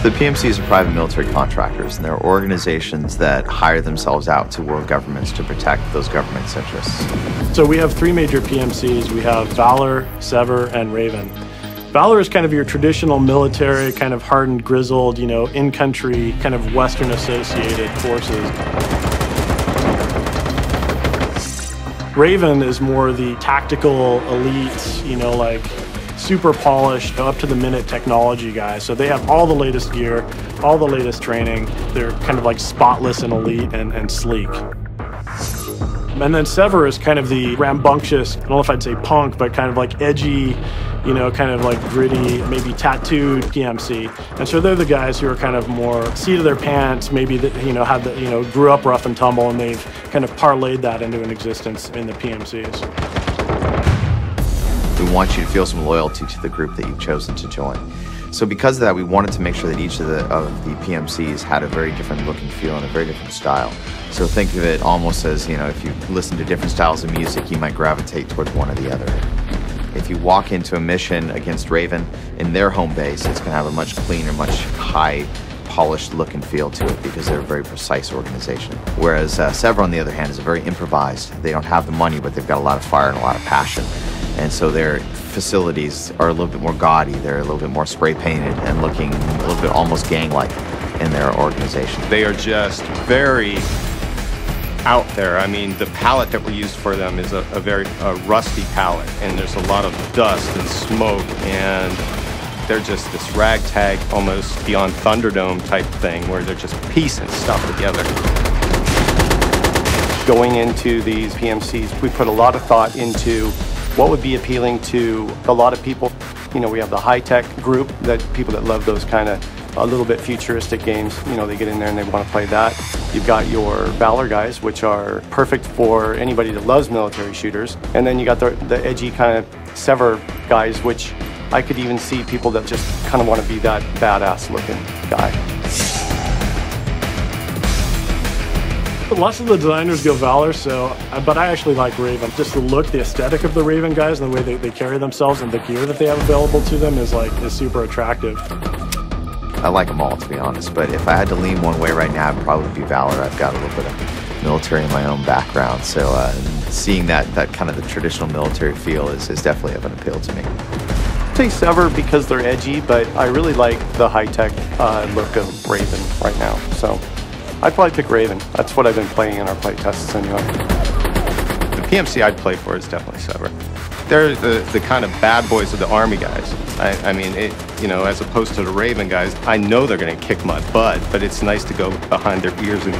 The PMCs are private military contractors, and they're organizations that hire themselves out to world governments to protect those governments' interests. So we have three major PMCs. We have Valor, Sever, and Raven. Valor is kind of your traditional military, kind of hardened, grizzled, in-country, kind of Western-associated forces. Raven is more the tactical elites, like super polished, up-to-the-minute technology guys. So they have all the latest gear, all the latest training. They're kind of like spotless and elite and sleek. And then Sever is kind of the rambunctious, I don't know if I'd say punk, but kind of like edgy, kind of like gritty, maybe tattooed PMC. And so they're the guys who are kind of more seat of their pants, maybe grew up rough and tumble, and they've kind of parlayed that into an existence in the PMCs. We want you to feel some loyalty to the group that you've chosen to join. So because of that, we wanted to make sure that each of the PMCs had a very different look and feel and a very different style. So think of it almost as, if you listen to different styles of music, you might gravitate towards one or the other. If you walk into a mission against Raven in their home base, it's going to have a much cleaner, much high polished look and feel to it because they're a very precise organization. Whereas Sever, on the other hand, is very improvised. They don't have the money, but they've got a lot of fire and a lot of passion. And so their facilities are a little bit more gaudy. They're a little bit more spray painted and looking a little bit almost gang-like in their organization. They are just very out there. I mean, the palette that we used for them is a very rusty palette, and there's a lot of dust and smoke, and they're just this ragtag, almost beyond Thunderdome type thing, where they're just piecing stuff together. Going into these PMCs, we put a lot of thought into what would be appealing to a lot of people. We have the high-tech group, people that love those kind of a little bit futuristic games. They get in there and they want to play that. You've got your Valor guys, which are perfect for anybody that loves military shooters. And then you got the edgy kind of Sever guys, which I could even see people that just kind of want to be that badass looking guy. Lots of the designers go Valor, but I actually like Raven. Just the look, the aesthetic of the Raven guys, and the way they carry themselves, and the gear that they have available to them is super attractive. I like them all, to be honest, but if I had to lean one way right now, it'd probably be Valor. I've got a little bit of military in my own background, so seeing that kind of the traditional military feel is definitely of an appeal to me. I'd say Sever because they're edgy, but I really like the high-tech look of Raven right now. So I'd probably pick Raven. That's what I've been playing in our play tests anyway. The PMC I'd play for is definitely Sever. They're the kind of bad boys of the Army guys. I mean, as opposed to the Raven guys, I know they're going to kick my butt, but it's nice to go behind their ears and